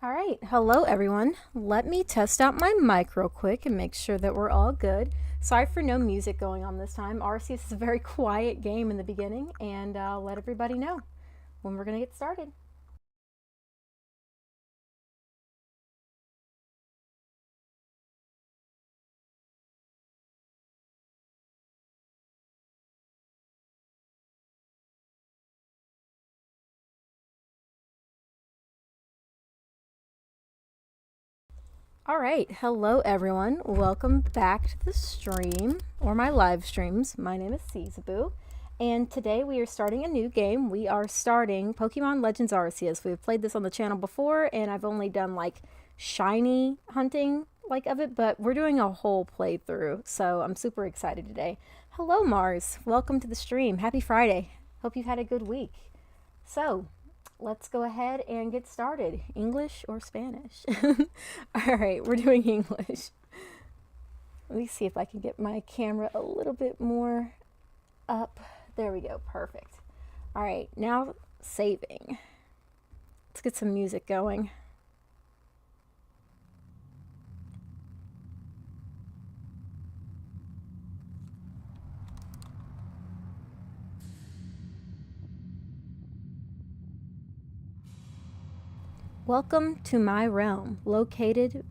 All right, hello everyone. Let me test out my mic real quick and make sure that we're all good. Sorry for no music going on this time. Arceus is a very quiet game in the beginning, and I'll let everybody know when we're going to get started. All right, hello everyone. Welcome back to the stream or my live streams. My name is Siezaboo, and today we are starting a new game. We are starting Pokemon Legends Arceus. We've played this on the channel before, and I've only done like shiny hunting like of it, but we're doing a whole playthrough, so I'm super excited today. Hello Mars, welcome to the stream. Happy Friday. Hope you've had a good week. So, let's go ahead and get started. English or Spanish? All right, we're doing English. Let me see if I can get my camera a little bit more up. There we go, perfect. All right, now saving. Let's get some music going. Welcome to my realm, located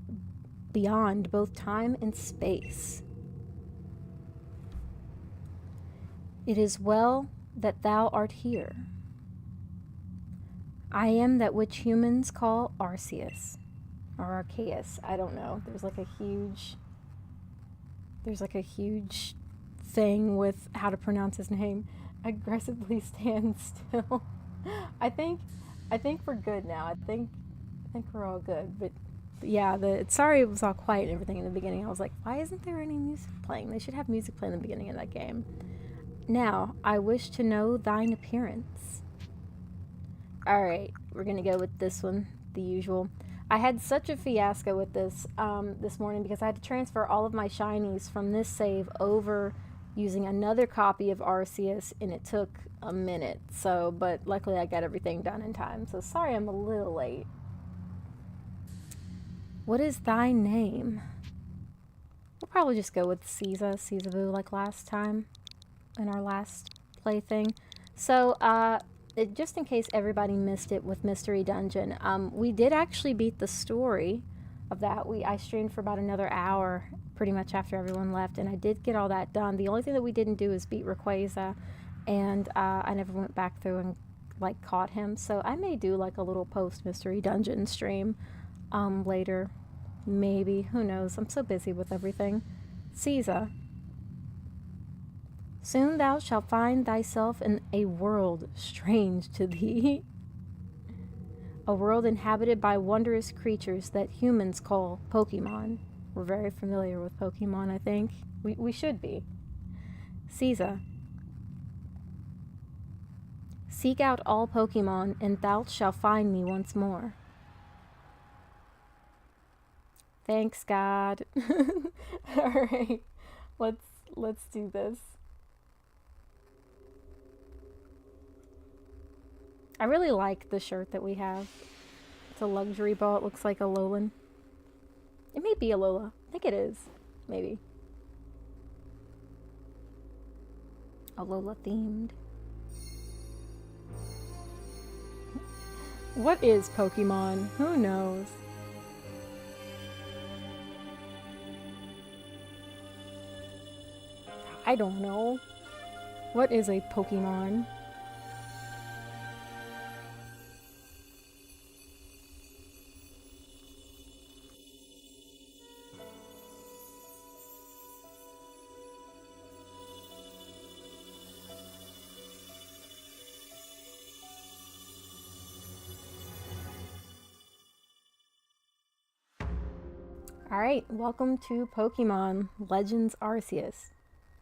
beyond both time and space. It is well that thou art here. I am that which humans call Arceus, or Arceus, I don't know. There's like a huge thing with how to pronounce his name. Aggressively stand still. I think we're good now. I think we're all good. But yeah, sorry it was all quiet and everything in the beginning. I was like, why isn't there any music playing? They should have music playing in the beginning of that game. Now, I wish to know thine appearance. Alright, we're gonna go with this one, the usual. I had such a fiasco with this this morning because I had to transfer all of my shinies from this save over using another copy of Arceus, and it took a minute. So, but luckily I got everything done in time. So sorry I'm a little late. What is thy name? We'll probably just go with Siezaboo like last time in our last plaything. So, just in case everybody missed it with Mystery Dungeon, we did actually beat the story of that. I streamed for about another hour pretty much after everyone left, and I did get all that done. The only thing that we didn't do is beat Rayquaza, and I never went back through and like caught him. So I may do like a little post Mystery Dungeon stream later, maybe. Who knows? I'm so busy with everything. Caesar. Soon thou shalt find thyself in a world strange to thee. A world inhabited by wondrous creatures that humans call Pokemon. We're very familiar with Pokemon, I think. We should be. Caesar. Seek out all Pokemon, and thou shalt find me once more. Thanks, God. Alright, let's do this. I really like the shirt that we have. It's a luxury ball. It looks like a Alolan. It may be a Lola. I think it is. Maybe. Alola themed. What is Pokemon? Who knows? I don't know. What is a Pokemon? Alright, welcome to Pokemon Legends Arceus.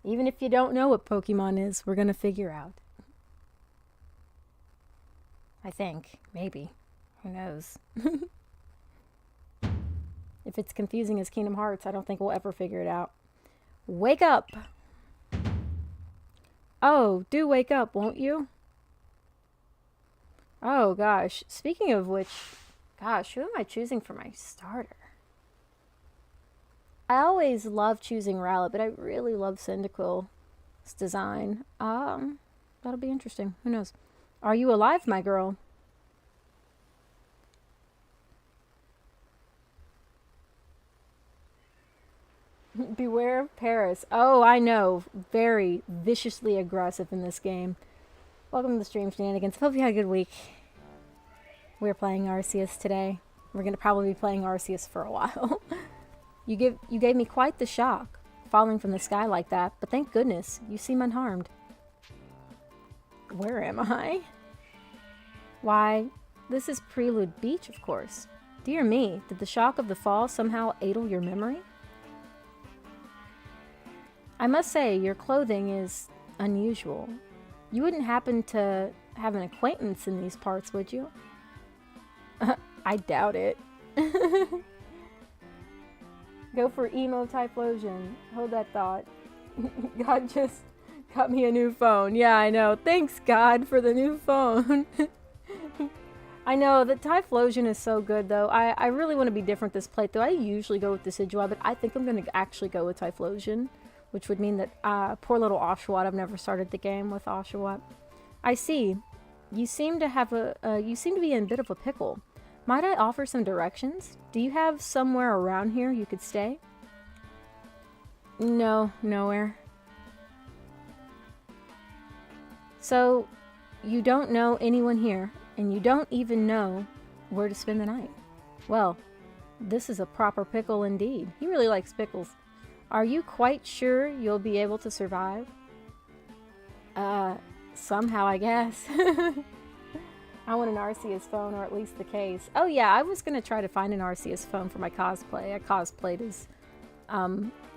Even if you don't know what Pokemon is, we're gonna figure out. I think. Maybe. Who knows? If it's confusing as Kingdom Hearts, I don't think we'll ever figure it out. Wake up! Oh, do wake up, won't you? Oh gosh. Speaking of which, Gosh, who am I choosing for my starter? I always love choosing Rowlet, but I really love Cyndaquil's design. That'll be interesting. Who knows? Are you alive, my girl? Beware of Paris. Oh, I know. Very viciously aggressive in this game. Welcome to the stream, Shenanigans. Hope you had a good week. We're playing Arceus today. We're going to probably be playing Arceus for a while. You gave me quite the shock, falling from the sky like that, but thank goodness, you seem unharmed. Where am I? Why, this is Prelude Beach, of course. Dear me, did the shock of the fall somehow addle your memory? I must say, your clothing is unusual. You wouldn't happen to have an acquaintance in these parts, would you? I doubt it. Go for emo typhlosion. Hold that thought. God just got me a new phone. Yeah, I know. Thanks, God, for the new phone. I know, the typhlosion is so good, though. I really want to be different this plate, though. I usually go with Decidueye, but I think I'm going to actually go with typhlosion, which would mean that poor little Oshawott. I've never started the game with Oshawott. I see. You seem to have you seem to be in a bit of a pickle. Might I offer some directions? Do you have somewhere around here you could stay? No, nowhere. So, you don't know anyone here, and you don't even know where to spend the night. Well, this is a proper pickle indeed. He really likes pickles. Are you quite sure you'll be able to survive? Somehow, I guess. I want an Arceus phone, or at least the case. Oh yeah, I was gonna try to find an Arceus phone for my cosplay. I cosplayed as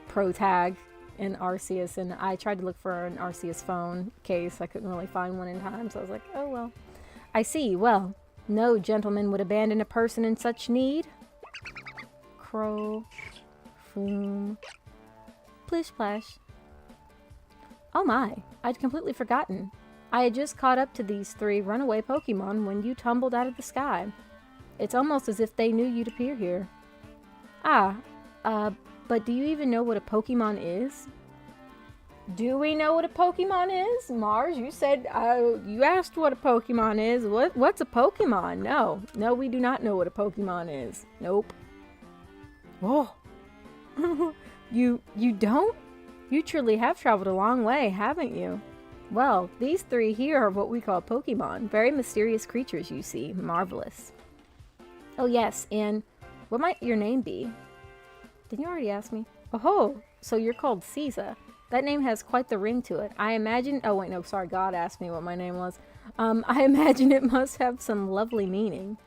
Pro Tag in Arceus, and I tried to look for an Arceus phone case. I couldn't really find one in time, so I was like, oh well. I see. Well, no gentleman would abandon a person in such need. Crow. Foom. Plish Splash. Oh my, I'd completely forgotten. I had just caught up to these 3 runaway Pokemon when you tumbled out of the sky. It's almost as if they knew you'd appear here. But do you even know what a Pokemon is? Do we know what a Pokemon is? Mars, you said, you asked what a Pokemon is. What's a Pokemon? No, we do not know what a Pokemon is. Nope. Whoa. You don't? You truly have traveled a long way, haven't you? Well, these 3 here are what we call Pokemon. Very mysterious creatures, you see. Marvelous. Oh yes, and what might your name be? Didn't you already ask me? Oh, so you're called Sieza. That name has quite the ring to it. I imagine... Oh wait, no, sorry, God asked me what my name was. I imagine it must have some lovely meaning.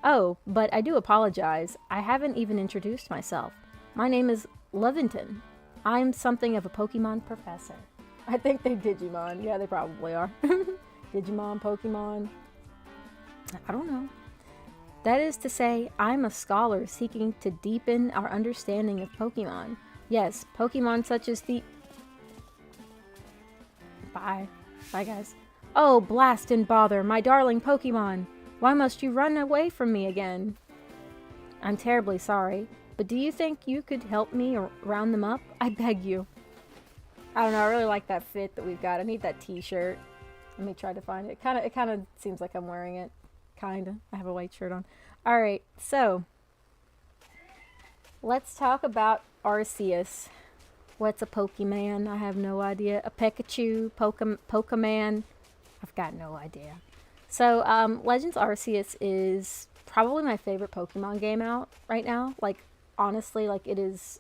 Oh, but I do apologize. I haven't even introduced myself. My name is Levington. I'm something of a Pokemon professor. I think they're Digimon. Yeah, they probably are. Digimon, Pokemon. I don't know. That is to say, I'm a scholar seeking to deepen our understanding of Pokemon. Yes, Pokemon such as the... Bye. Bye, guys. Oh, blast and bother, my darling Pokemon. Why must you run away from me again? I'm terribly sorry, but do you think you could help me round them up? I beg you. I don't know, I really like that fit that we've got. I need that t-shirt. Let me try to find it. It kind of seems like I'm wearing it. Kinda. I have a white shirt on. Alright, so let's talk about Arceus. What's a Pokemon? I have no idea. A Pikachu? Pokemon? I've got no idea. So, Legends Arceus is probably my favorite Pokemon game out right now. Like, honestly, like, it is...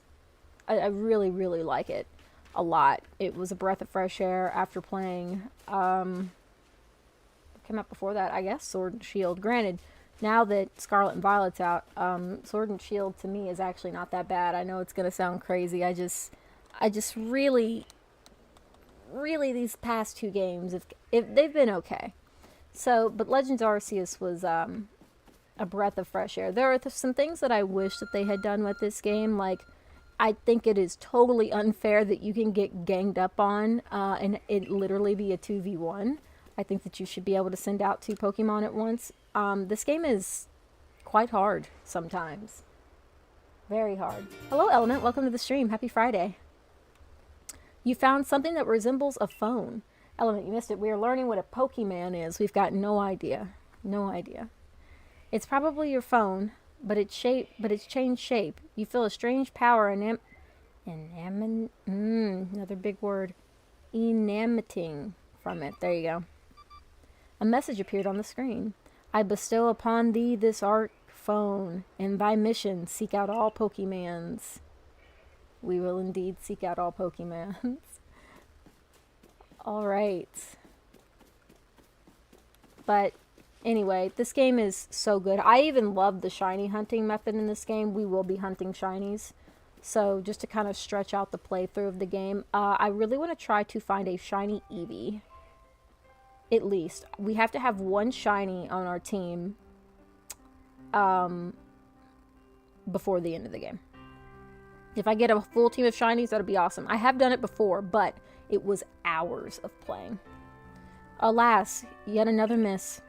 I really, really like it a lot. It was a breath of fresh air after playing, came out before that, I guess, Sword and Shield. Granted, now that Scarlet and Violet's out, Sword and Shield to me is actually not that bad. I know it's gonna sound crazy. I just really these past 2 games, if they've been okay. So, but Legends Arceus was a breath of fresh air. There are some things that I wish that they had done with this game, like I think it is totally unfair that you can get ganged up on and it literally be a 2v1. I think that you should be able to send out 2 Pokemon at once. This game is quite hard sometimes. Very hard. Hello, Element. Welcome to the stream. Happy Friday. You found something that resembles a phone. Element, you missed it. We are learning what a Pokemon is. We've got no idea. No idea. It's probably your phone, but it's changed shape. You feel a strange power another big word. Emanating from it. There you go. A message appeared on the screen. I bestow upon thee this art phone. In thy mission, seek out all Pokemons. We will indeed seek out all Pokemons. Alright. But anyway, this game is so good. I even love the shiny hunting method in this game. We will be hunting shinies. So just to kind of stretch out the playthrough of the game, I really want to try to find a shiny Eevee. At least. We have to have one shiny on our team before the end of the game. If I get a full team of shinies, that'll be awesome. I have done it before, but it was hours of playing. Alas, yet another miss.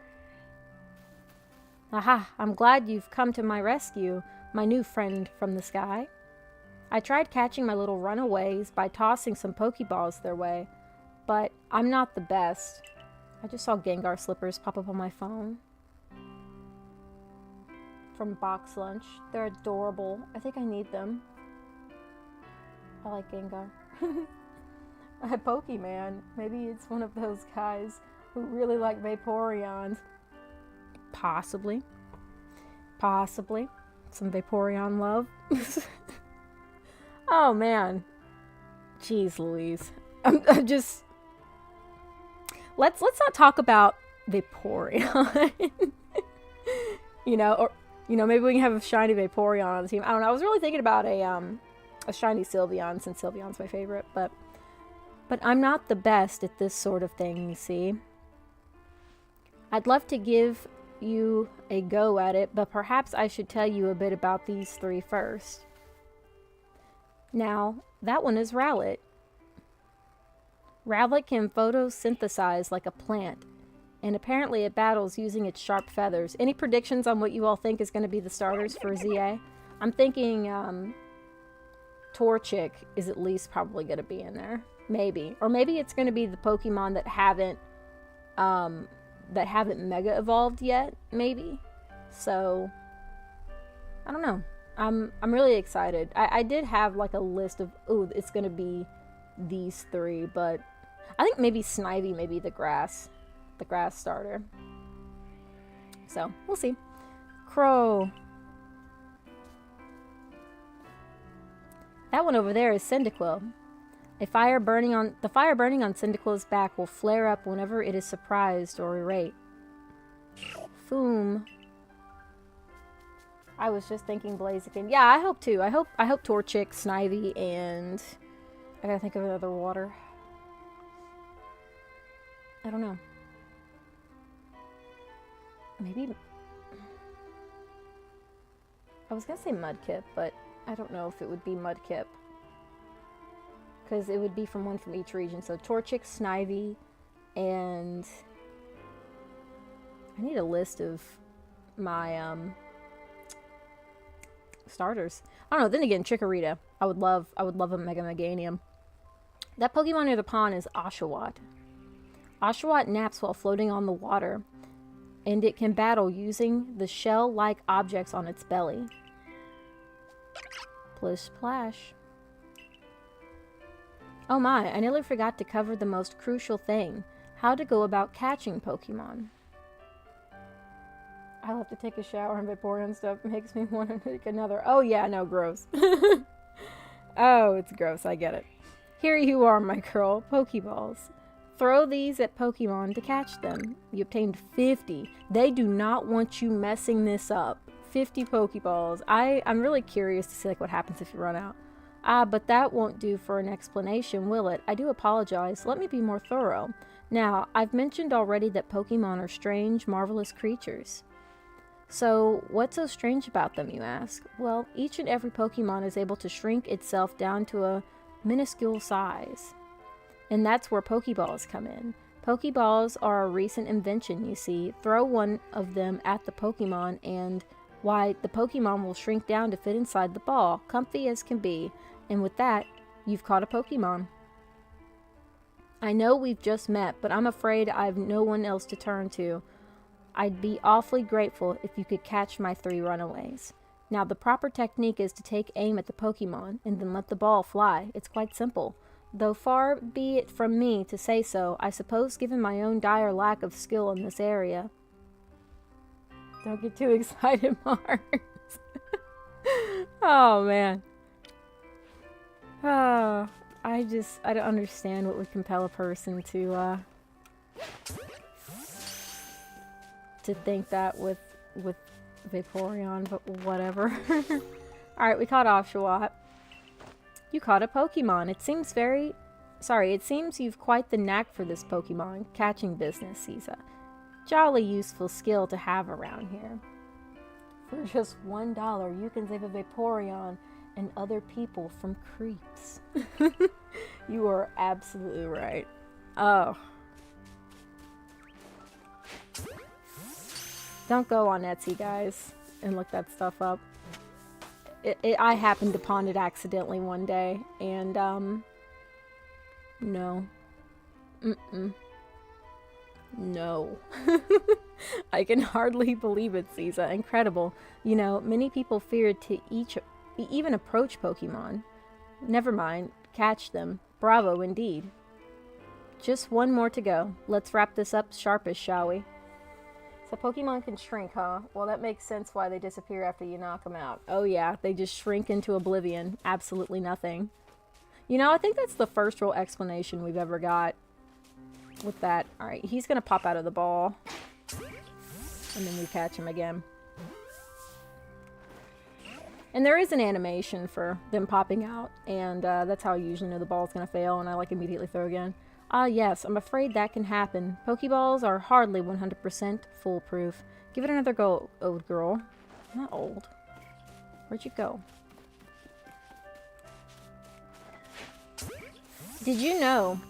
Aha, I'm glad you've come to my rescue, my new friend from the sky. I tried catching my little runaways by tossing some Pokeballs their way, but I'm not the best. I just saw Gengar slippers pop up on my phone. From Box Lunch. They're adorable. I think I need them. I like Gengar. A Pokemon. Maybe it's one of those guys who really like Vaporeons. Possibly. Possibly. Some Vaporeon love. Oh, man. Jeez Louise. I'm just... Let's not talk about Vaporeon. Or maybe we can have a shiny Vaporeon on the team. I don't know. I was really thinking about a shiny Sylveon, since Sylveon's my favorite, but I'm not the best at this sort of thing, you see. I'd love to give you a go at it, but perhaps I should tell you a bit about these three first. Now, that one is Rowlet. Rowlet can photosynthesize like a plant, and apparently it battles using its sharp feathers. Any predictions on what you all think is going to be the starters for ZA? I'm thinking Torchic is at least probably going to be in there. Maybe. Or maybe it's going to be the Pokemon that haven't Mega Evolved yet, maybe. So, I don't know. I'm really excited. I did have like a list of, it's going to be these three, but I think maybe Snivy may be the grass starter. So, we'll see. Crow. That one over there is Cyndaquil. The fire burning on Cyndaquil's back will flare up whenever it is surprised or irate. Foom. I was just thinking Blaziken. Yeah, I hope too. I hope Torchic, Snivy, and I gotta think of another water. I don't know. Maybe I was gonna say Mudkip, but I don't know if it would be Mudkip. Because it would be from one from each region. So Torchic, Snivy, and I need a list of my starters. I don't know. Then again, Chikorita. I would love a Mega Meganium. That Pokemon near the pond is Oshawott. Oshawott naps while floating on the water, and it can battle using the shell-like objects on its belly. Plish splash. Oh my, I nearly forgot to cover the most crucial thing. How to go about catching Pokemon. I'll have to take a shower and Vaporeon stuff makes me want to take another. Oh yeah, no, gross. Oh, it's gross, I get it. Here you are, my girl. Pokeballs. Throw these at Pokemon to catch them. You obtained 50. They do not want you messing this up. 50 Pokeballs. I'm really curious to see what happens if you run out. But that won't do for an explanation, will it? I do apologize. Let me be more thorough. Now, I've mentioned already that Pokemon are strange, marvelous creatures. So, what's so strange about them, you ask? Well, each and every Pokemon is able to shrink itself down to a minuscule size. And that's where Pokeballs come in. Pokeballs are a recent invention, you see. Throw one of them at the Pokemon and Why, the Pokemon will shrink down to fit inside the ball, comfy as can be. And with that, you've caught a Pokemon. I know we've just met, but I'm afraid I've no one else to turn to. I'd be awfully grateful if you could catch my 3 runaways. Now, the proper technique is to take aim at the Pokemon and then let the ball fly. It's quite simple. Though far be it from me to say so, I suppose given my own dire lack of skill in this area. Don't get too excited, Mars. Oh, man. Oh, I don't understand what would compel a person to think that with Vaporeon, but whatever. Alright, we caught Oshawott. You caught a Pokemon. It seems you've quite the knack for this Pokemon catching business, Sieza. Jolly useful skill to have around here. For just $1, you can save a Vaporeon and other people from creeps. You are absolutely right. Oh. Don't go on Etsy, guys, and look that stuff up. I happened upon it accidentally one day, and, no. No. I can hardly believe it, Sieza. Incredible. You know, many people feared to even approach Pokemon. Never mind. Catch them. Bravo, indeed. Just one more to go. Let's wrap this up sharpish, shall we? So Pokemon can shrink, huh? Well, that makes sense why they disappear after you knock them out. Oh yeah, they just shrink into oblivion. Absolutely nothing. You know, I think that's the first real explanation we've ever got with that. Alright, he's gonna pop out of the ball. And then we catch him again. And there is an animation for them popping out, and that's how I usually know the ball's gonna fail, and I like immediately throw again. Ah yes, I'm afraid that can happen. Pokeballs are hardly 100% foolproof. Give it another go, old girl. I'm not old. Where'd you go? Did you know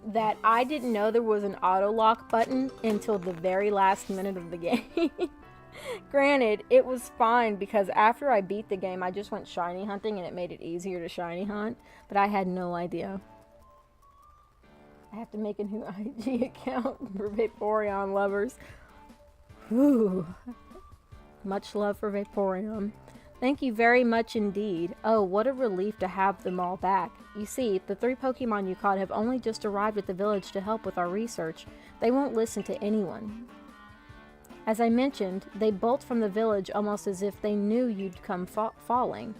that I didn't know there was an auto lock button until the very last minute of the game? Granted, it was fine because after I beat the game, I just went shiny hunting and it made it easier to shiny hunt, but I had no idea. I have to make a new IG account for Vaporeon lovers. Whew. Much love for Vaporeon. Thank you very much indeed. Oh, what a relief to have them all back. You see, the 3 Pokemon you caught have only just arrived at the village to help with our research. They won't listen to anyone. As I mentioned, they bolt from the village almost as if they knew you'd come falling.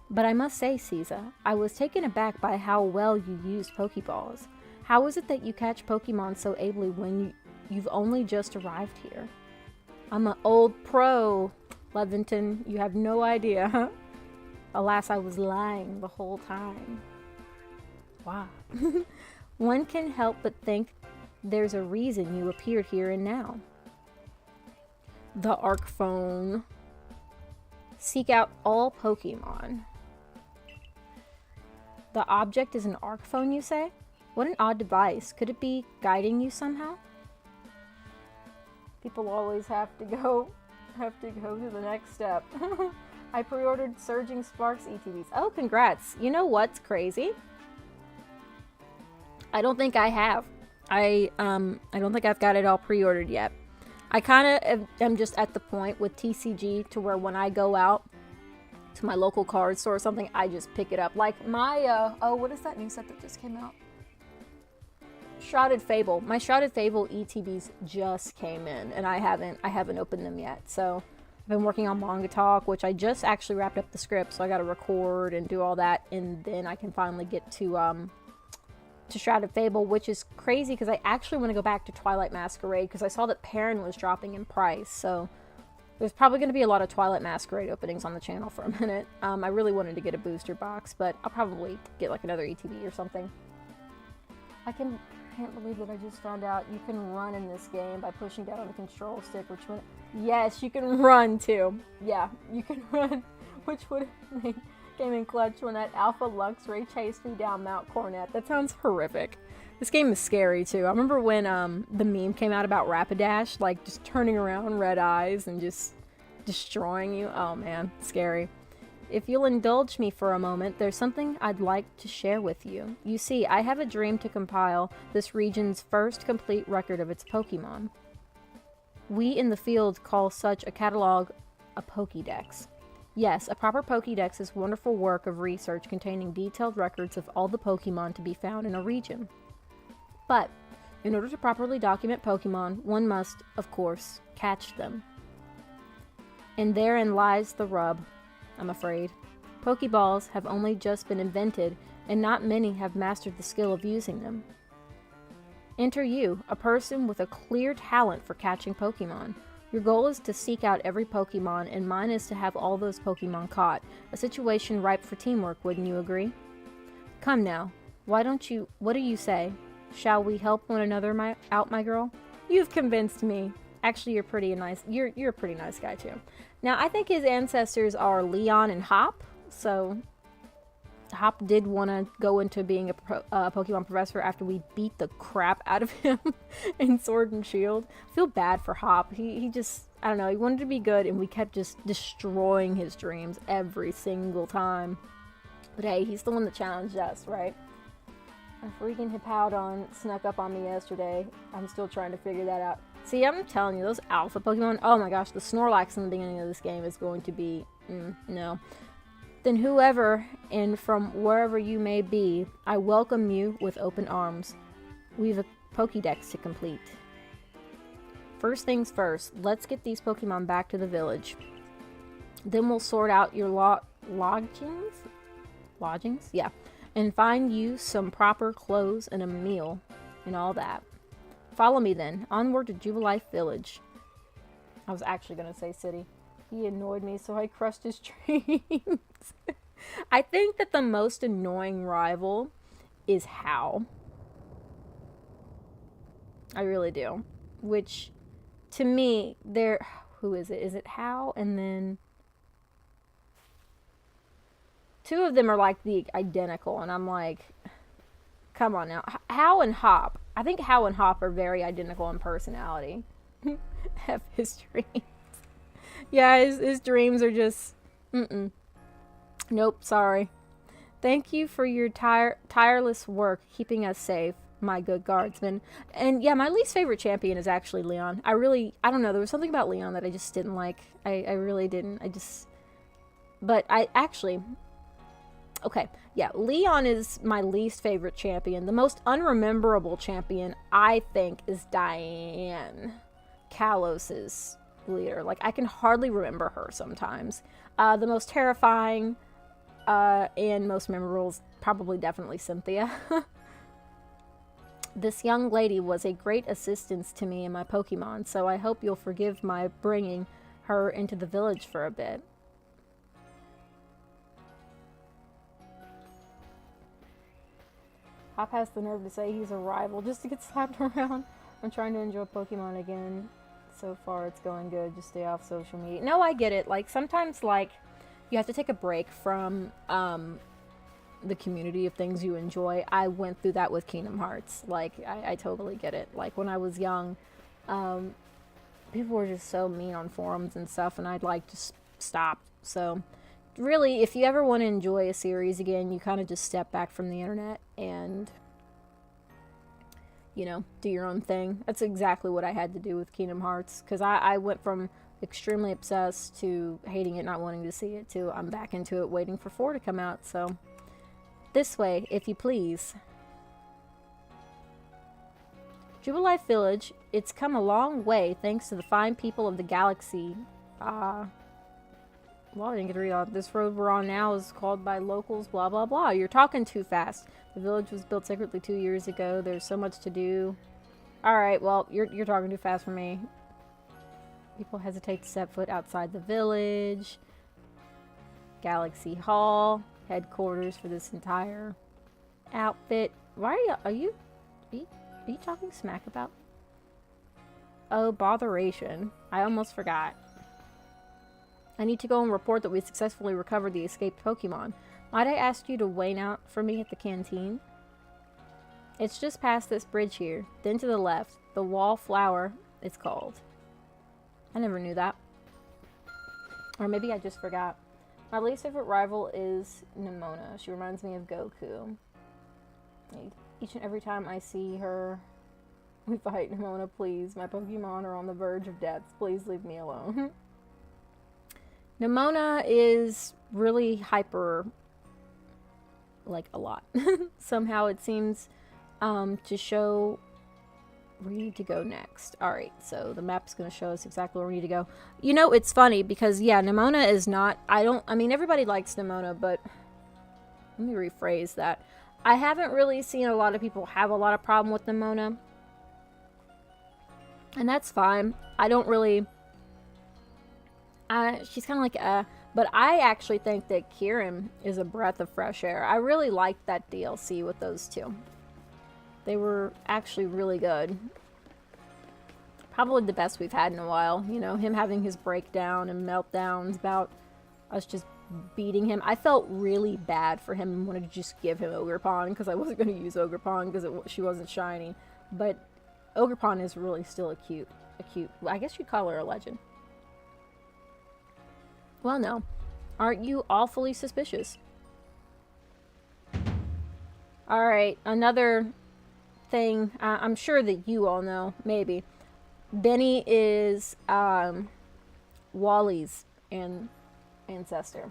But I must say, Sieza, I was taken aback by how well you used Pokeballs. How is it that you catch Pokemon so ably when you've only just arrived here? I'm an old pro, Levington. You have no idea. Alas, I was lying the whole time. Wow. One can help but think there's a reason you appeared here and now. The Arc Phone. Seek out all Pokemon. The object is an Arc Phone, you say? What an odd device. Could it be guiding you somehow? People always have to go to the next step. I pre-ordered Surging Sparks ETBs. Oh, congrats. You know what's crazy? I don't think I have. I don't think I've got it all pre-ordered yet. I kind of am just at the point with TCG to where when I go out to my local card store or something, I just pick it up. Like my, oh, what is that new set that just came out? Shrouded Fable. My Shrouded Fable ETBs just came in, and I haven't opened them yet. So I've been working on Manga Talk, which I just actually wrapped up the script, so I got to record and do all that, and then I can finally get to Shrouded Fable, which is crazy because I actually want to go back to Twilight Masquerade because I saw that Perrin was dropping in price. So there's probably going to be a lot of Twilight Masquerade openings on the channel for a minute. I really wanted to get a booster box, but I'll probably get like another ETB or something. I can't believe that I just found out you can run in this game by pushing down on the control stick, which would... Yes, you can run too. Yeah, you can run, which would have made gaming clutch when that Alpha Luxray chased me down Mount Cornet. That sounds horrific. This game is scary too. I remember when the meme came out about Rapidash, like just turning around, red eyes, and just destroying you. Oh man, scary. If you'll indulge me for a moment, there's something I'd like to share with you. You see, I have a dream to compile this region's first complete record of its Pokemon. We in the field call such a catalog a Pokédex. Yes, a proper Pokédex is wonderful work of research containing detailed records of all the Pokemon to be found in a region. But, in order to properly document Pokemon, one must, of course, catch them. And therein lies the rub, I'm afraid. Pokeballs have only just been invented, and not many have mastered the skill of using them. Enter you, a person with a clear talent for catching Pokemon. Your goal is to seek out every Pokemon, and mine is to have all those Pokemon caught. A situation ripe for teamwork, wouldn't you agree? Come now, what do you say? Shall we help one another out, my girl? You've convinced me. Actually, you're a pretty nice guy too. Now, I think his ancestors are Leon and Hop, so Hop did want to go into being a Pokemon professor after we beat the crap out of him in Sword and Shield. I feel bad for Hop. He just, I don't know, he wanted to be good, and we kept just destroying his dreams every single time. But hey, he's the one that challenged us, right? A freaking Hippowdon snuck up on me yesterday. I'm still trying to figure that out. See, I'm telling you, those alpha Pokemon, oh my gosh, the Snorlax in the beginning of this game is going to be, no. Then whoever, and from wherever you may be, I welcome you with open arms. We've a Pokédex to complete. First things first, let's get these Pokemon back to the village. Then we'll sort out your lodgings? Lodgings? Yeah. And find you some proper clothes and a meal and all that. Follow me then, onward to Jubilife Village. I was actually going to say city. He annoyed me, so I crushed his dreams. I think that the most annoying rival is How. I really do. Which, to me, who is it? Is it How? And then two of them are like the identical, and I'm like, come on now. How and Hop. I think How and Hop are very identical in personality. F his dreams. Yeah, his dreams are just, Nope, sorry. Thank you for your tireless work keeping us safe, my good guardsman. And yeah, my least favorite champion is actually Leon. I don't know, there was something about Leon that I just didn't like. I really didn't. Okay, yeah, Leon is my least favorite champion. The most unrememberable champion, I think, is Diane, Kalos's leader. Like, I can hardly remember her sometimes. The most terrifying and most memorable is probably definitely Cynthia. This young lady was a great assistance to me and my Pokemon, so I hope you'll forgive my bringing her into the village for a bit. Hop has the nerve to say he's a rival just to get slapped around. I'm trying to enjoy Pokemon again. So far it's going good. Just stay off social media. No, I get it. Like, sometimes, like, you have to take a break from the community of things you enjoy. I went through that with Kingdom Hearts. Like, I totally get it. Like, when I was young, people were just so mean on forums and stuff, and I'd like just stop. So really, if you ever want to enjoy a series again, you kind of just step back from the internet and, you know, do your own thing. That's exactly what I had to do with Kingdom Hearts, because I went from extremely obsessed to hating it, not wanting to see it, to I'm back into it, waiting for 4 to come out. So this way, if you please. Jubilife Village, it's come a long way thanks to the fine people of the galaxy. Well, I didn't get to read all. This road we're on now is called by locals, blah, blah, blah. You're talking too fast. The village was built secretly 2 years ago. There's so much to do. Alright, well, you're talking too fast for me. People hesitate to step foot outside the village. Galaxy Hall. Headquarters for this entire outfit. Why are you talking smack about? Oh, botheration. I almost forgot. I need to go and report that we successfully recovered the escaped Pokemon. Might I ask you to wait out for me at the canteen? It's just past this bridge here. Then to the left. The Wallflower, it's called. I never knew that. Or maybe I just forgot. My least favorite rival is Nimona. She reminds me of Goku. Each and every time I see her, we fight. Nimona, please. My Pokemon are on the verge of death. Please leave me alone. Nimona is really hyper, like a lot. Somehow it seems to show where you need to go next. Alright, so the map's going to show us exactly where we need to go. You know, it's funny because, yeah, Nimona is not... I mean, everybody likes Nimona, but... Let me rephrase that. I haven't really seen a lot of people have a lot of problem with Nimona. And that's fine. I don't really... she's kind of like, but I actually think that Kieran is a breath of fresh air. I really liked that DLC with those two. They were actually really good. Probably the best we've had in a while. You know, him having his breakdown and meltdowns about us just beating him. I felt really bad for him and wanted to just give him Ogerpon because I wasn't going to use Ogerpon because she wasn't shiny. But Ogerpon is really still a cute, I guess you'd call her a legend. Well, no. Aren't you awfully suspicious? Alright, another thing. I'm sure that you all know, maybe. Benny is Wally's ancestor.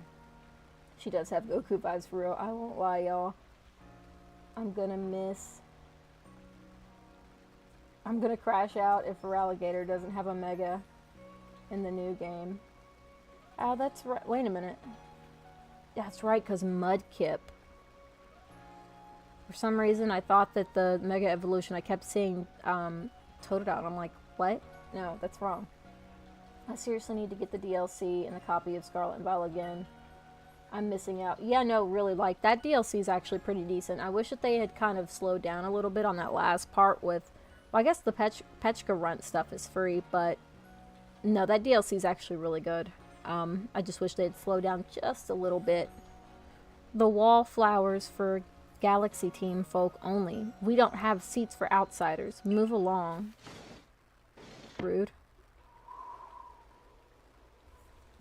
She does have Goku vibes for real. I won't lie, y'all. I'm gonna crash out if Feraligatr doesn't have a Mega in the new game. Oh, that's right. Wait a minute. That's right, because Mudkip. For some reason, I thought that the Mega Evolution, I kept seeing Totodile. I'm like, what? No, that's wrong. I seriously need to get the DLC and a copy of Scarlet and Violet again. I'm missing out. Yeah, no, really, like, that DLC is actually pretty decent. I wish that they had kind of slowed down a little bit on that last part with... Well, I guess the Pechka Runt stuff is free, but... No, that DLC is actually really good. I just wish they'd slow down just a little bit. The wallflowers for Galaxy Team folk only. We don't have seats for outsiders. Move along. Rude.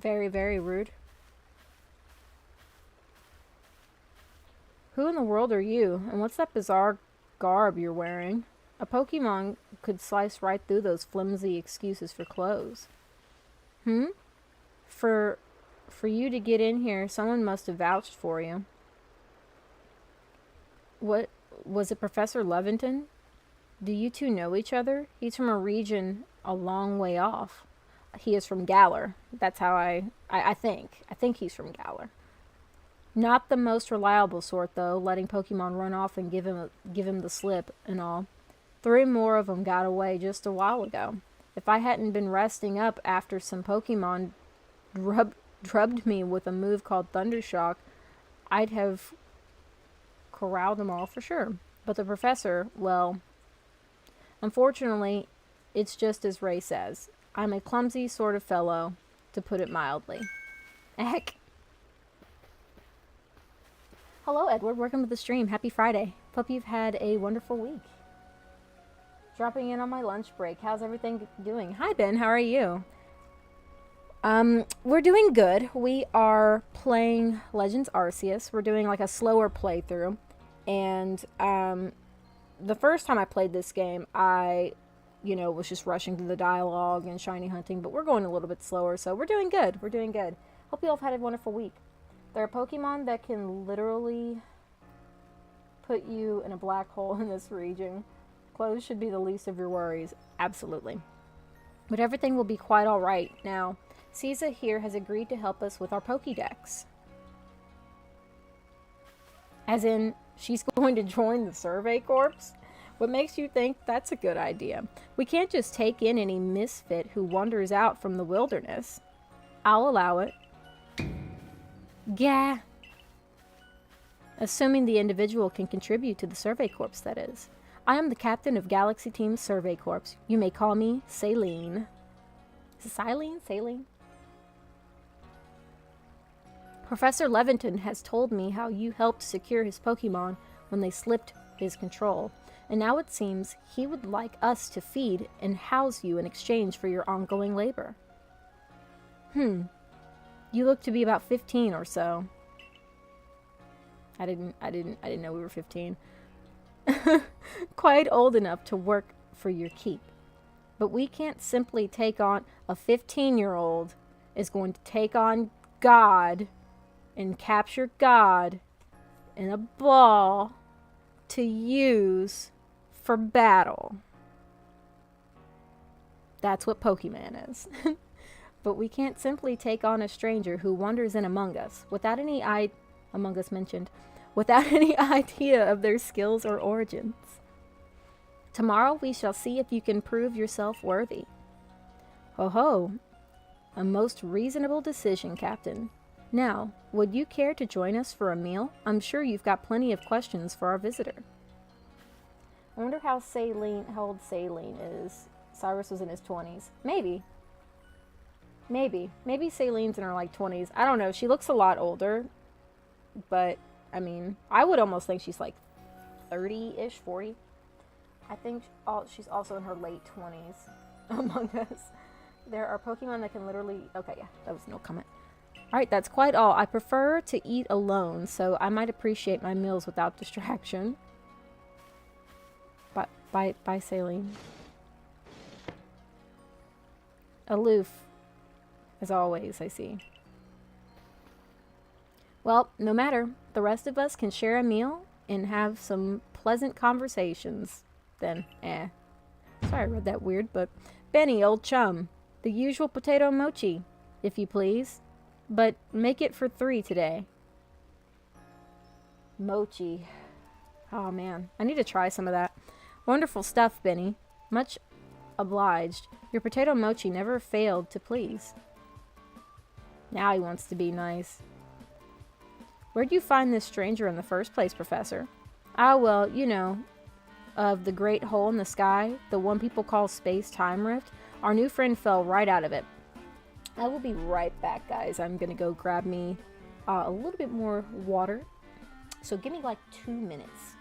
Very, very rude. Who in the world are you? And what's that bizarre garb you're wearing? A Pokemon could slice right through those flimsy excuses for clothes. For you to get in here, someone must have vouched for you. What, was it Professor Leventon? Do you two know each other? He's from a region a long way off. He is from Galar. That's how I think. I think he's from Galar. Not the most reliable sort, though, letting Pokemon run off and give him the slip and all. 3 more of them got away just a while ago. If I hadn't been resting up after some Pokemon drubbed me with a move called Thundershock, I'd have corralled them all for sure. But the professor, well, unfortunately, it's just as Ray says. I'm a clumsy sort of fellow, to put it mildly. Heck. Hello, Edward. Welcome to the stream. Happy Friday. Hope you've had a wonderful week. Dropping in on my lunch break. How's everything doing? Hi, Ben. How are you? We're doing good. We are playing Legends Arceus. We're doing like a slower playthrough. And the first time I played this game, I, was just rushing through the dialogue and shiny hunting. But we're going a little bit slower, so we're doing good. We're doing good. Hope you all have had a wonderful week. There are Pokemon that can literally put you in a black hole in this region. Clothes should be the least of your worries. Absolutely. But everything will be quite alright. Now, Sieza here has agreed to help us with our Pokédex. As in, she's going to join the Survey Corps? What makes you think that's a good idea? We can't just take in any misfit who wanders out from the wilderness. I'll allow it. Gah. Assuming the individual can contribute to the Survey Corps, that is. I am the captain of Galaxy Team's Survey Corps. You may call me Saline. Is it Silene? Saline? Professor Leventon has told me how you helped secure his Pokemon when they slipped his control, and now it seems he would like us to feed and house you in exchange for your ongoing labor. You look to be about 15 or so. I didn't know we were 15. Quite old enough to work for your keep. But we can't simply take on a 15-year-old is going to take on God and capture God in a ball to use for battle. That's what Pokemon is. But we can't simply take on a stranger who wanders in among us without any among us mentioned, without any idea of their skills or origins. Tomorrow we shall see if you can prove yourself worthy. Ho ho, a most reasonable decision, Captain. Now, would you care to join us for a meal? I'm sure you've got plenty of questions for our visitor. I wonder how old Saline is. Cyrus was in his 20s. Maybe Saline's in her like 20s. I don't know. She looks a lot older, but I mean, I would almost think she's like 30-ish, 40. I think she's also in her late 20s among us. There are Pokemon that can literally... Okay, yeah, that was no comment. Alright, that's quite all. I prefer to eat alone, so I might appreciate my meals without distraction. Bye, Saline. Aloof. As always, I see. Well, no matter. The rest of us can share a meal and have some pleasant conversations. Then, Sorry I read that weird, but... Benny, old chum. The usual potato mochi, if you please. But make it for 3 today. Mochi. Oh, man. I need to try some of that. Wonderful stuff, Benny. Much obliged. Your potato mochi never failed to please. Now he wants to be nice. Where'd you find this stranger in the first place, Professor? Ah, well, you know, of the great hole in the sky, the one people call space-time rift. Our new friend fell right out of it. I will be right back, guys. I'm gonna go grab me a little bit more water. So give me like 2 minutes.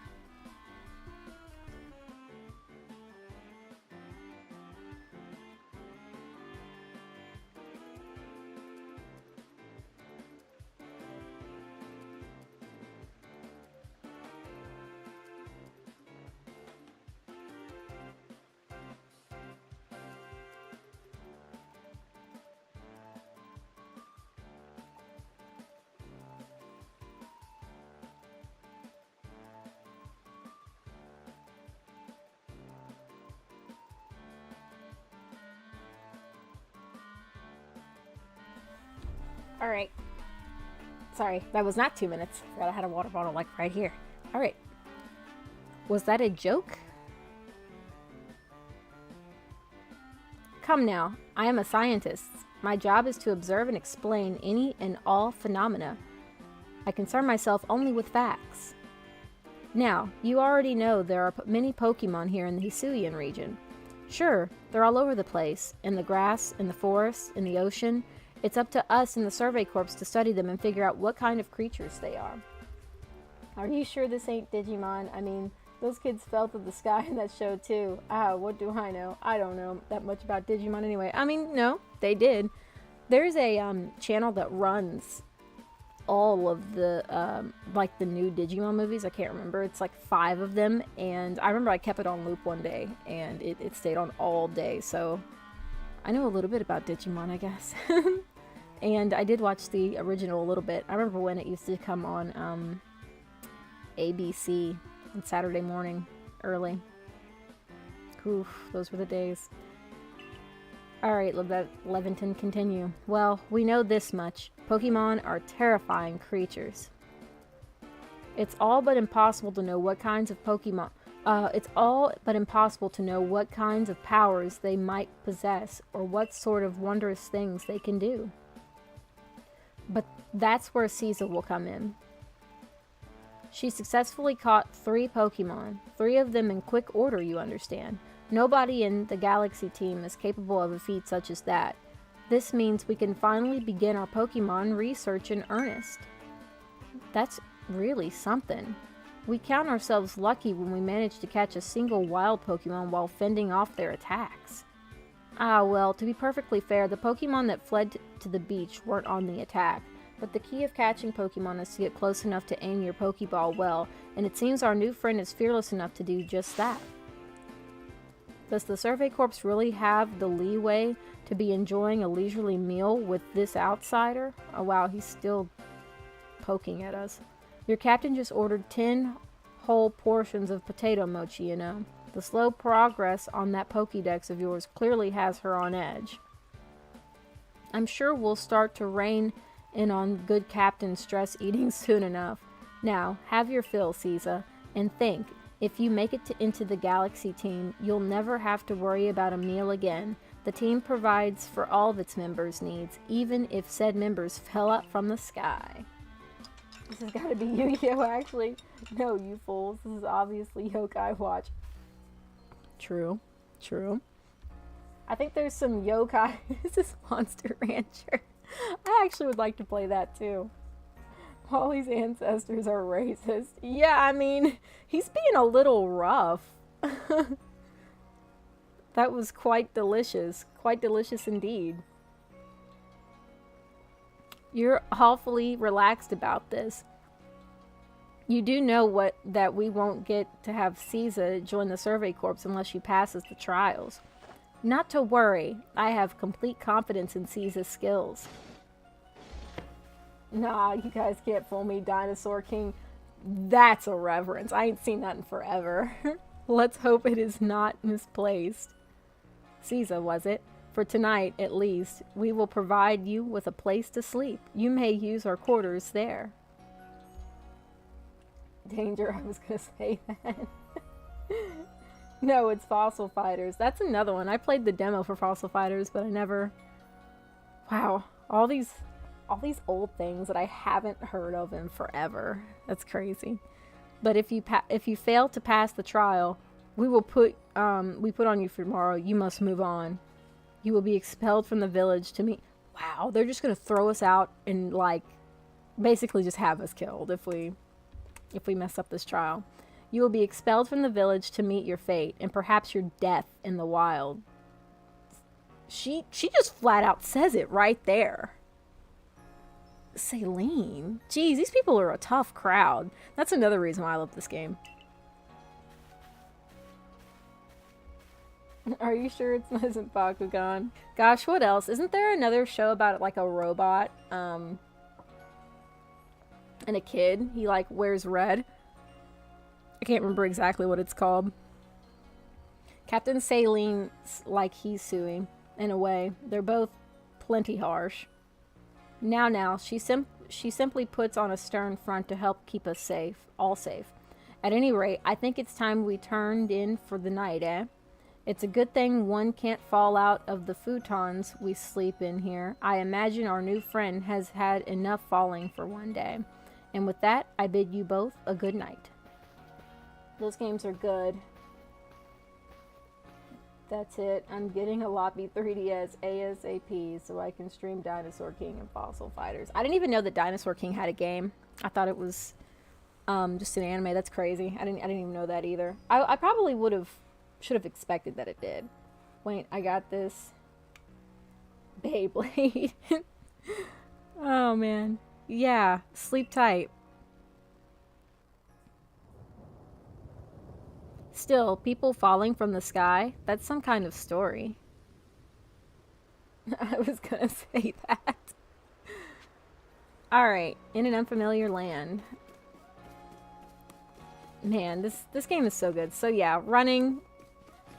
Alright. Sorry, that was not 2 minutes. I forgot I had a water bottle like right here. Alright. Was that a joke? Come now, I am a scientist. My job is to observe and explain any and all phenomena. I concern myself only with facts. Now, you already know there are many Pokemon here in the Hisuian region. Sure, they're all over the place, in the grass, in the forest, in the ocean. It's up to us in the Survey Corps to study them and figure out what kind of creatures they are. Are you sure this ain't Digimon? I mean, those kids fell through the sky in that show too. What do I know? I don't know that much about Digimon anyway. I mean, no, they did. There's a channel that runs all of the, like the new Digimon movies. I can't remember. It's like 5 of them. And I remember I kept it on loop one day and it stayed on all day. So I know a little bit about Digimon, I guess. And I did watch the original a little bit. I remember when it used to come on ABC on Saturday morning, early. Oof, those were the days. Alright, let Leventon continue. Well, we know this much. Pokemon are terrifying creatures. It's all but impossible to know what kinds of Pokemon... it's all but impossible to know what kinds of powers they might possess or what sort of wondrous things they can do. But that's where Siezaboo will come in. She successfully caught 3 Pokemon, 3 of them in quick order, you understand. Nobody in the Galaxy team is capable of a feat such as that. This means we can finally begin our Pokemon research in earnest. That's really something. We count ourselves lucky when we manage to catch a single wild Pokemon while fending off their attacks. Ah, well, to be perfectly fair, the Pokemon that fled to the beach weren't on the attack. But the key of catching Pokemon is to get close enough to aim your Pokeball well, and it seems our new friend is fearless enough to do just that. Does the Survey Corps really have the leeway to be enjoying a leisurely meal with this outsider? Oh wow, he's still poking at us. Your captain just ordered 10 whole portions of potato mochi, you know. The slow progress on that Pokédex of yours clearly has her on edge. I'm sure we'll start to rein in on good captain stress eating soon enough. Now, have your fill, Sieza, and think, if you make it into the Galaxy team, you'll never have to worry about a meal again. The team provides for all of its members' needs, even if said members fell out from the sky. This has got to be Yu-Gi-Oh! Actually. No, you fools. This is obviously Yokai Watch. True. True. I think there's some yokai. This is Monster Rancher. I actually would like to play that too. Wally's ancestors are racist. Yeah, I mean, he's being a little rough. That was quite delicious. Quite delicious indeed. You're awfully relaxed about this. You do know that we won't get to have Sieza join the Survey Corps unless she passes the trials. Not to worry, I have complete confidence in Sieza's skills. Nah, you guys can't fool me, Dinosaur King. That's a reverence. I ain't seen that in forever. Let's hope it is not misplaced. Sieza, was it? For tonight, at least, we will provide you with a place to sleep. You may use our quarters there. Danger, I was gonna say that. No, it's Fossil Fighters. That's another one. I played the demo for Fossil Fighters, but I never... Wow, all these old things that I haven't heard of in forever. That's crazy. But if you fail to pass the trial, we put on you for tomorrow. You must move on. You will be expelled from the village to meet... Wow, they're just gonna throw us out and like basically just have us killed if we mess up this trial. You will be expelled from the village to meet your fate, and perhaps your death in the wild. She just flat out says it right there. Saline. Jeez, these people are a tough crowd. That's another reason why I love this game. Are you sure it's not isn't Bakugan? Gosh, what else? Isn't there another show about like a robot and a kid? He like wears red. I can't remember exactly what it's called. Captain Salene's like Hisui in a way. They're both plenty harsh. Now, she simply puts on a stern front to help keep us safe, all safe. At any rate, I think it's time we turned in for the night, eh? It's a good thing one can't fall out of the futons we sleep in here. I imagine our new friend has had enough falling for one day. And with that, I bid you both a good night. Those games are good. That's it. I'm getting a Loppy 3DS ASAP so I can stream Dinosaur King and Fossil Fighters. I didn't even know that Dinosaur King had a game. I thought it was just an anime. That's crazy. I didn't even know that either. I probably should have expected that it did. Wait, I got this. Beyblade. Oh man. Yeah, sleep tight. Still, people falling from the sky? That's some kind of story. I was gonna say that. Alright, in an unfamiliar land. Man, this game is so good. So yeah, running,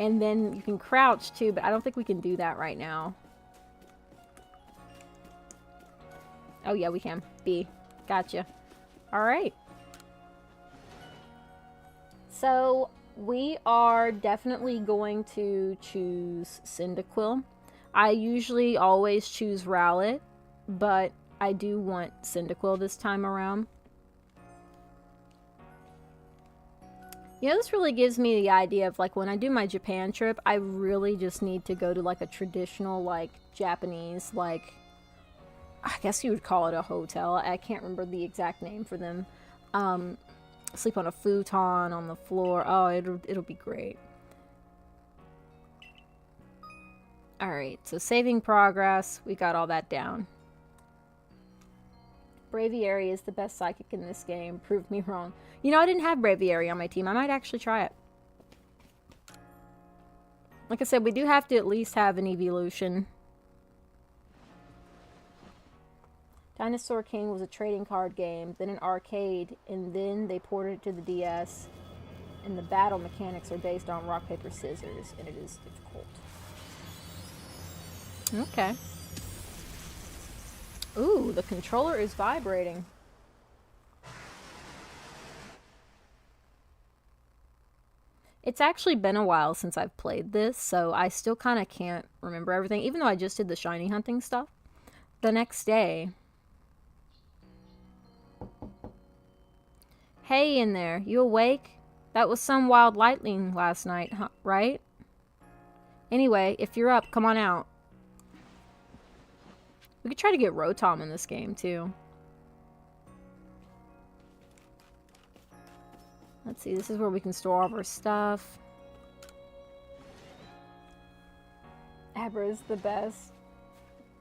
and then you can crouch too, but I don't think we can do that right now. Oh yeah, we can. B. Gotcha. Alright. So... we are definitely going to choose Cyndaquil. I usually always choose Rowlet, but I do want Cyndaquil this time around. You know, this really gives me the idea of, like, when I do my Japan trip, I really just need to go to, like, a traditional, like, Japanese, like, I guess you would call it a hotel. I can't remember the exact name for them. Sleep on a futon on the floor. Oh, it'll be great. Alright, so saving progress. We got all that down. Braviary is the best psychic in this game. Prove me wrong. You know, I didn't have Braviary on my team. I might actually try it. Like I said, we do have to at least have an evolution. Dinosaur King was a trading card game, then an arcade, and then they ported it to the DS. And the battle mechanics are based on rock, paper, scissors, and it is difficult. Okay. Ooh, the controller is vibrating. It's actually been a while since I've played this, so I still kind of can't remember everything, even though I just did the shiny hunting stuff. The next day... Hey in there, you awake? That was some wild lightning last night, huh, right? Anyway, if you're up, come on out. We could try to get Rotom in this game, too. Let's see, this is where we can store all of our stuff. Abra's the best.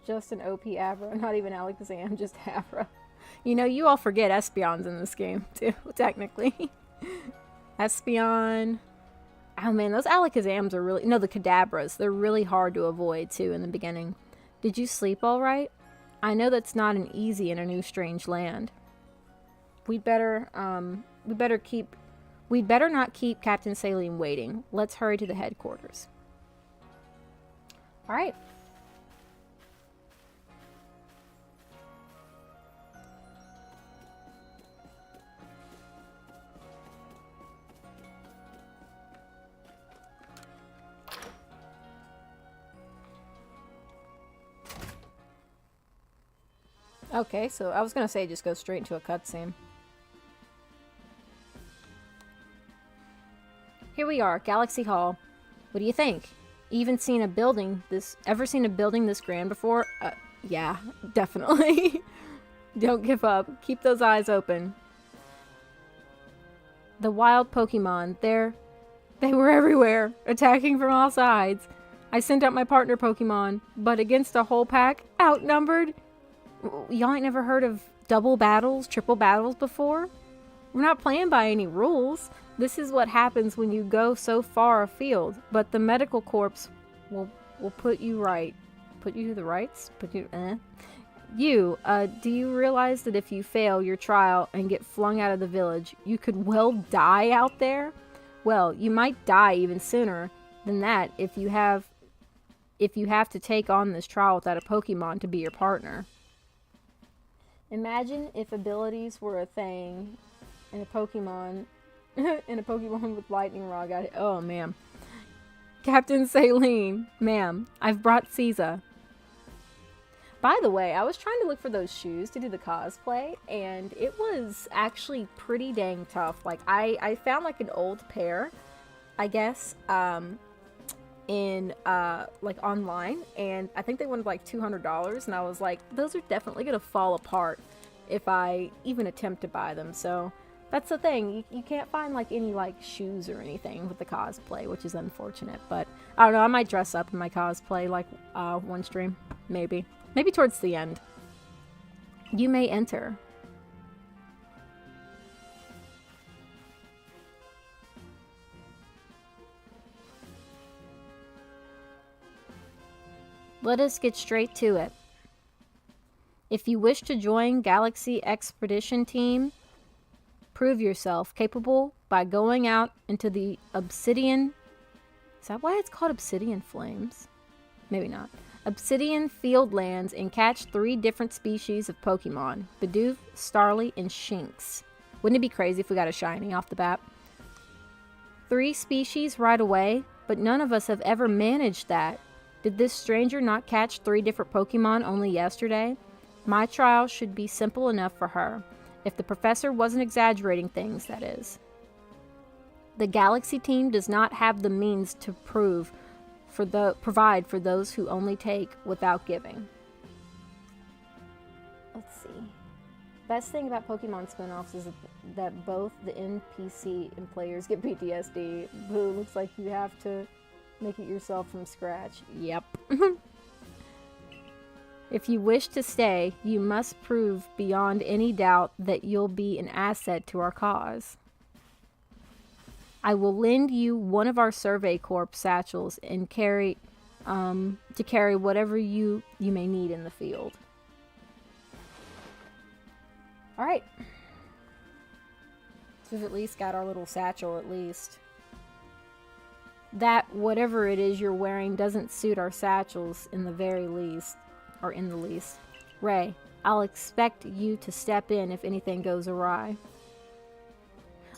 Just an OP Abra, not even Alakazam, just Abra. You know, you all forget Espeon's in this game, too, technically. Espeon. Oh, man, those Alakazams are really... No, the Kadabras. They're really hard to avoid, too, in the beginning. Did you sleep all right? I know that's not an easy in a new strange land. We'd better not keep Captain Saline waiting. Let's hurry to the headquarters. All right. Okay, so I was gonna say just go straight into a cutscene. Here we are, Galaxy Hall. What do you think? Ever seen a building this grand before? Yeah, definitely. Don't give up. Keep those eyes open. The wild Pokemon, they were everywhere, attacking from all sides. I sent out my partner Pokemon, but against a whole pack, outnumbered. Y'all ain't never heard of double battles, triple battles before? We're not playing by any rules. This is what happens when you go so far afield. But the medical corps will put you right. Put you to the rights? You, do you realize that if you fail your trial and get flung out of the village, you could well die out there? Well, you might die even sooner than that if you have to take on this trial without a Pokemon to be your partner. Imagine if abilities were a thing and a Pokemon with Lightning Rod got it. Oh, man. Captain Saline, ma'am, I've brought Sieza. By the way, I was trying to look for those shoes to do the cosplay, and it was actually pretty dang tough. Like, I found like an old pair, I guess, in like online, and I think they wanted like $200, and I was like, those are definitely gonna fall apart if I even attempt to buy them. So that's the thing, you can't find like any like shoes or anything with the cosplay, which is unfortunate. But I don't know, I might dress up in my cosplay like one stream, maybe towards the end. You may enter. Let us get straight to it. If you wish to join Galaxy Expedition Team, prove yourself capable by going out into the Obsidian... Is that why it's called Obsidian Flames? Maybe not. Obsidian Fieldlands and catch 3 different species of Pokemon. Bidoof, Starly, and Shinx. Wouldn't it be crazy if we got a shiny off the bat? 3 species right away, but none of us have ever managed that. Did this stranger not catch 3 different Pokemon only yesterday? My trial should be simple enough for her. If the professor wasn't exaggerating things, that is. The Galaxy team does not have the means to provide for those who only take without giving. Let's see. Best thing about Pokemon spin-offs is that both the NPC and players get PTSD. Boo, looks like you have to make it yourself from scratch. Yep. If you wish to stay, you must prove beyond any doubt that you'll be an asset to our cause. I will lend you one of our Survey Corps satchels and to carry whatever you may need in the field. Alright. So we've at least got our little satchel at least. That whatever it is you're wearing doesn't suit our satchels in the very least. Or in the least. Ray, I'll expect you to step in if anything goes awry.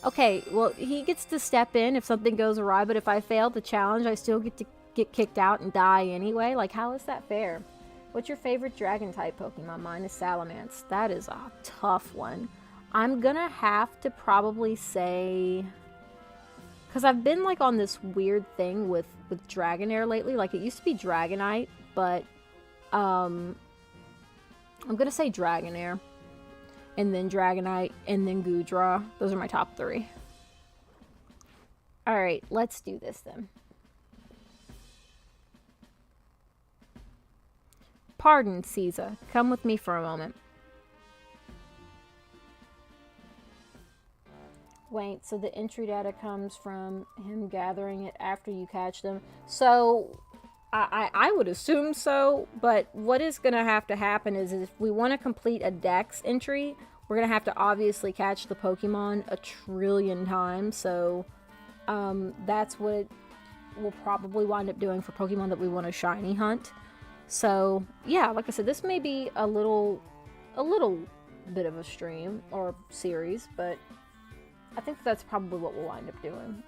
Okay, well, he gets to step in if something goes awry, but if I fail the challenge, I still get to get kicked out and die anyway? Like, how is that fair? What's your favorite dragon-type Pokemon? Mine is Salamence. That is a tough one. I'm gonna have to probably say... Because I've been, like, on this weird thing with Dragonair lately. Like, it used to be Dragonite, but... I'm gonna say Dragonair, and then Dragonite, and then Goodra. Those are my top 3. Alright, let's do this then. Pardon, Caesar. Come with me for a moment. Wait, so the entry data comes from him gathering it after you catch them. So... I would assume so, but what is going to have to happen is if we want to complete a Dex entry, we're going to have to obviously catch the Pokemon a trillion times, so that's what we'll probably wind up doing for Pokemon that we want to shiny hunt. So, yeah, like I said, this may be a little bit of a stream or series, but I think that's probably what we'll wind up doing.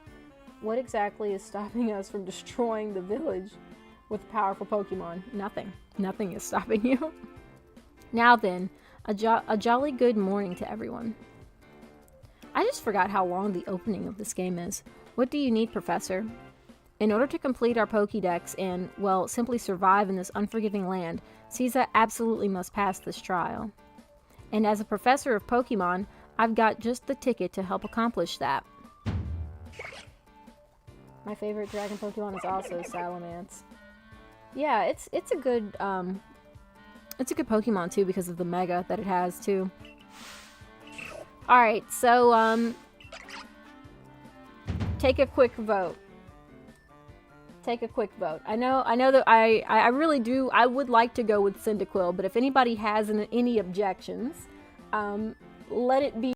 What exactly is stopping us from destroying the village with powerful Pokemon? Nothing. Nothing is stopping you. Now then, a jolly good morning to everyone. I just forgot how long the opening of this game is. What do you need, Professor? In order to complete our Pokédex and, well, simply survive in this unforgiving land, Caesar absolutely must pass this trial. And as a professor of Pokemon, I've got just the ticket to help accomplish that. My favorite dragon Pokemon is also Salamence. Yeah, it's a good Pokemon too because of the Mega that it has too. All right, so take a quick vote. Take a quick vote. I know that I really do. I would like to go with Cyndaquil, but if anybody has any objections, let it be